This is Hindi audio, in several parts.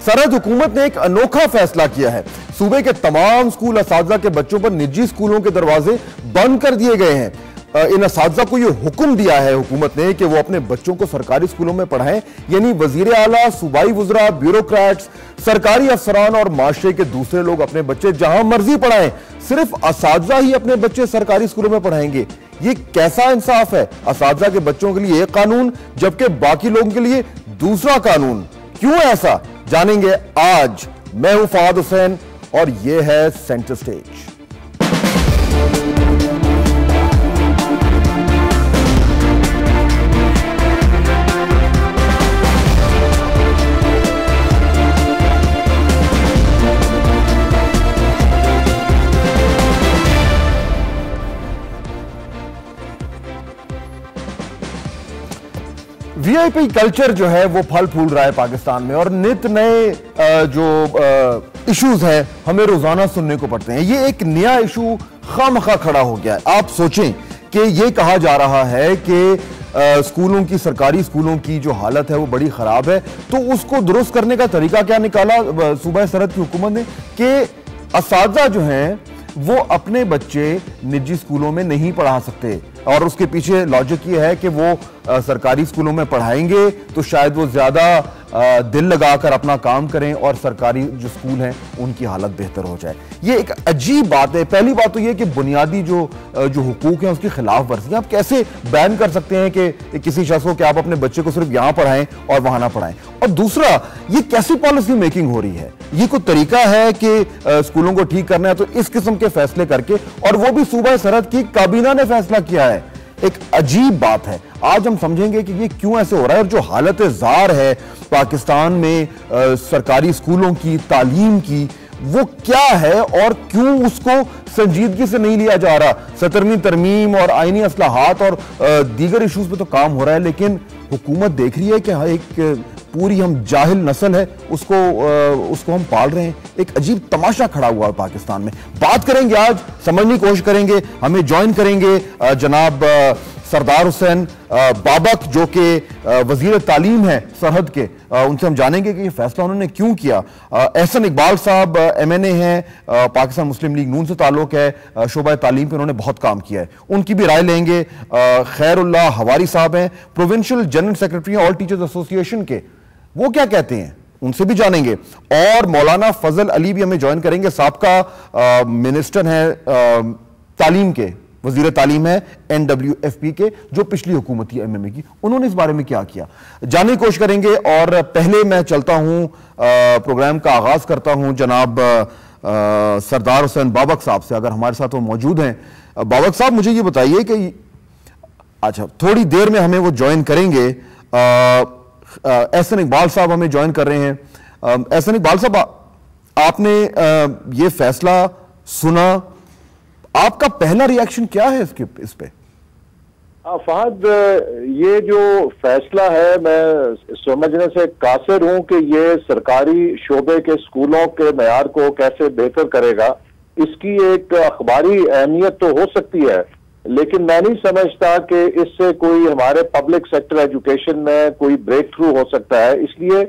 सरहद हुकूमत ने एक अनोखा फैसला किया है। सूबे के तमाम स्कूल असातिज़ा के बच्चों पर निजी स्कूलों के दरवाजे बंद कर दिए गए हैं। इन असातिज़ा को यह हुक्म दिया है हुकूमत ने कि वो अपने बच्चों को सरकारी स्कूलों में पढ़ाएं, यानी वजीर आला, सूबाई वुज़रा, ब्यूरोक्रेट्स, सरकारी अफसरान और माशरे के दूसरे लोग अपने बच्चे जहां मर्जी पढ़ाएं, सिर्फ असातिज़ा ही अपने बच्चे सरकारी स्कूलों में पढ़ाएंगे। ये कैसा इंसाफ है? असातिज़ा के बच्चों के लिए एक कानून जबकि बाकी लोगों के लिए दूसरा कानून। क्यों ऐसा जानेंगे आज। मैं हूं फहाद हुसैन और यह है सेंटर स्टेज। वीआईपी कल्चर जो है वो फल फूल रहा है पाकिस्तान में और नित नए जो इश्यूज हैं हमें रोजाना सुनने को पड़ते हैं। ये एक नया इशू खामखा खड़ा हो गया है। आप सोचें कि ये कहा जा रहा है कि स्कूलों की, सरकारी स्कूलों की जो हालत है वो बड़ी खराब है, तो उसको दुरुस्त करने का तरीका क्या निकाला सूबा सरहद की हुकूमत ने कि असातिज़ा जो हैं वो अपने बच्चे निजी स्कूलों में नहीं पढ़ा सकते। और उसके पीछे लॉजिक ये है कि वो सरकारी स्कूलों में पढ़ाएंगे तो शायद वो ज्यादा दिल लगाकर अपना काम करें और सरकारी जो स्कूल हैं उनकी हालत बेहतर हो जाए। ये एक अजीब बात है। पहली बात तो ये कि बुनियादी जो हुकूक हैं उसकी खिलाफ वर्जी। आप कैसे बैन कर सकते हैं कि किसी शख्स को कि आप अपने बच्चे को सिर्फ यहां पढ़ाएं और वहां ना पढ़ाएं? और दूसरा, ये कैसी पॉलिसी मेकिंग हो रही है? ये कोई तरीका है कि स्कूलों को ठीक करना है तो इस किस्म के फैसले करके, और वो भी सूबा सरहद की काबीना ने फैसला किया है। एक अजीब बात है। आज हम समझेंगे कि ये क्यों ऐसे हो रहा है और जो हालत ज़ार है पाकिस्तान में सरकारी स्कूलों की, तालीम की, वो क्या है और क्यों उसको संजीदगी से नहीं लिया जा रहा। 17वीं तरमीम और आईनी असलाहात और दीगर इशूज पे तो काम हो रहा है, लेकिन हुकूमत देख रही है कि एक पूरी हम जाहिल नस्ल है उसको हम पाल रहे हैं। एक अजीब तमाशा खड़ा हुआ है पाकिस्तान में। बात करेंगे आज, समझने की कोशिश करेंगे। हमें ज्वाइन करेंगे जनाब सरदार हुसैन बाबक जो कि वजीर तालीम है सरहद के। उनसे हम जानेंगे कि ये फैसला उन्होंने क्यों किया। एहसन इकबाल साहब MNA हैं, पाकिस्तान मुस्लिम लीग नून से ताल्लुक है, शोबा तालीम पे उन्होंने बहुत काम किया है, उनकी भी राय लेंगे। खैरुल्लाह हवारी साहब हैं, provincial general secretary all teachers association के, वो क्या कहते हैं उनसे भी जानेंगे। और मौलाना फजल अली भी हमें ज्वाइन करेंगे, साबका मिनिस्टर हैं तालीम के, वजीर तालीम है NWFP के, जो पिछली हुकूमत थी MMA की। उन्होंने इस बारे में क्या किया जानने की कोशिश करेंगे। और पहले मैं चलता हूं, प्रोग्राम का आगाज करता हूं जनाब सरदार हुसैन बाबक साहब से, अगर हमारे साथ वो मौजूद हैं। बाबक साहब, मुझे ये बताइए कि अच्छा, थोड़ी देर में हमें वो ज्वाइन करेंगे। एहसन इकबाल साहब हमें ज्वाइन कर रहे हैं। एहसन इकबाल साहब, आपने ये फैसला सुना, आपका पहला रिएक्शन क्या है इस पे? फहद, ये जो फैसला है मैं समझने से कासिर हूं कि ये सरकारी शोबे के स्कूलों के मयार को कैसे बेहतर करेगा। इसकी एक अखबारी अहमियत तो हो सकती है, लेकिन मैं नहीं समझता कि इससे कोई हमारे पब्लिक सेक्टर एजुकेशन में कोई ब्रेक थ्रू हो सकता है। इसलिए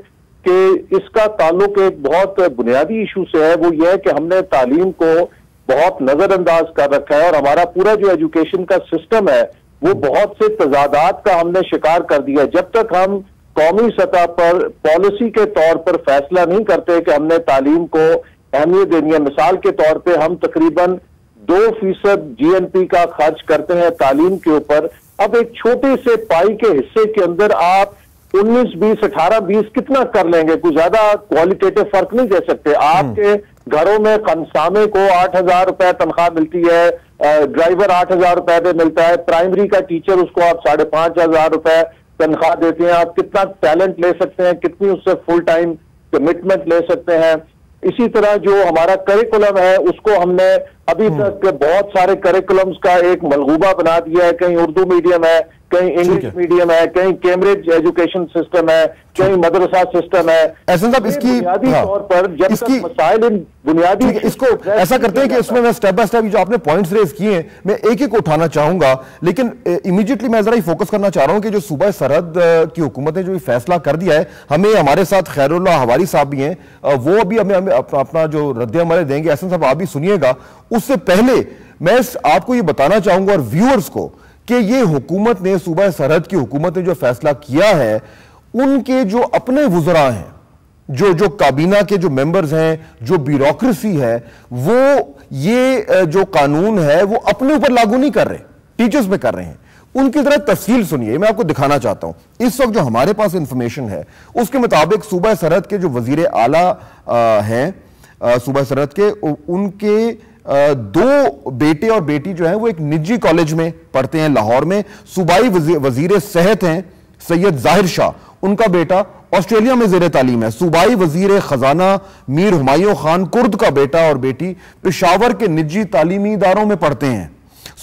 कि इसका ताल्लुक एक बहुत बुनियादी इशू से है, वो ये है कि हमने तालीम को बहुत नजरअंदाज कर रखा है और हमारा पूरा जो एजुकेशन का सिस्टम है वो बहुत से तजादात का हमने शिकार कर दिया। जब तक हम कौमी सतह पर पॉलिसी के तौर पर फैसला नहीं करते कि हमने तालीम को अहमियत देनी है। मिसाल के तौर पे हम तकरीबन 2% GNP का खर्च करते हैं तालीम के ऊपर। अब एक छोटे से पाई के हिस्से के अंदर आप 19-20, 18-20 कितना कर लेंगे? कुछ ज्यादा क्वालिटेटिव फर्क नहीं दे सकते। आपके घरों में खनसामे को 8,000 रुपए तनख्वाह मिलती है, ड्राइवर 8,000 रुपए पे मिलता है, प्राइमरी का टीचर उसको आप 5,500 रुपए तनख्वाह देते हैं। आप कितना टैलेंट ले सकते हैं, कितनी उससे फुल टाइम कमिटमेंट ले सकते हैं। इसी तरह जो हमारा करिकुलम है उसको हमने अभी तक बहुत सारे करिकुलम्स का एक मलगूबा बना दिया है। कहीं उर्दू मीडियम है, कहीं इंग्लिश मीडियम है, कहीं कैम्ब्रिज एजुकेशन सिस्टम है, कहीं मदरसा सिस्टम है। एहसन साहब, इसकी बुनियादी तौर पर जब तक मसाइल इन बुनियादी इसको ऐसा करते हैं कि इसमें मैं स्टेप बाय स्टेप जो आपने पॉइंट्स रेज किए हैं मैं एक एक उठाना चाहूंगा, लेकिन इमीडिएटली मैं जरा ही फोकस करना चाह रहा हूं कि जो सूबा सरहद की हुकूमत ने जो फैसला कर दिया है, हमें हमारे साथ खैरुल्लाह हवारी साहब भी हैं, वो अभी हमें अपना जो रद्द-ए-अमल देंगे। एहसन साहब आप भी सुनिएगा। उससे पहले मैं आपको ये बताना चाहूंगा और व्यूअर्स को कि ये हुकूमत ने, सूबा सरहद की हुकूमत ने जो फैसला किया है, उनके जो अपने वुज़रा हैं, जो काबीना के जो मेंबर्स हैं, जो ब्यूरोक्रेसी है, वो ये जो कानून है वो अपने ऊपर लागू नहीं कर रहे, टीचर्स पे कर रहे हैं। उनकी तरह तफसील सुनिए, मैं आपको दिखाना चाहता हूं। इस वक्त जो हमारे पास इंफॉर्मेशन है उसके मुताबिक सूबा सरहद के जो वजीर आला हैं सूबा सरहद के, उनके दो बेटे और बेटी जो है वो एक निजी कॉलेज में पढ़ते हैं लाहौर में। सूबाई वजीर सेहत हैं सैयद जाहिर शाह, उनका बेटा ऑस्ट्रेलिया में जेर तालीम है। सूबाई वजीर खजाना मीर हुमायूं खान कुर्द का बेटा और बेटी पेशावर के निजी तालीमी इदारों में पढ़ते हैं।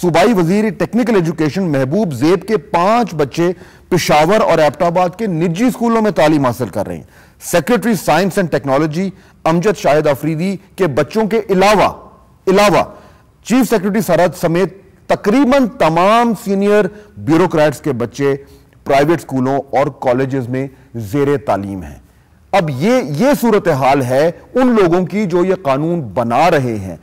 सूबाई वजीर टेक्निकल एजुकेशन महबूब जेब के 5 बच्चे पेशावर और एबटाबाद के निजी स्कूलों में तालीम हासिल कर रहे हैं। Secretary science and technology Amjad Shahid Afridi के बच्चों के अलावा चीफ सेक्रेटरी सरहद समेत तकरीबन तमाम सीनियर ब्यूरोक्रेट्स के बच्चे प्राइवेट स्कूलों और कॉलेजेस में जेरे तालीम हैं। अब ये सूरत हाल है उन लोगों की जो ये कानून बना रहे हैं।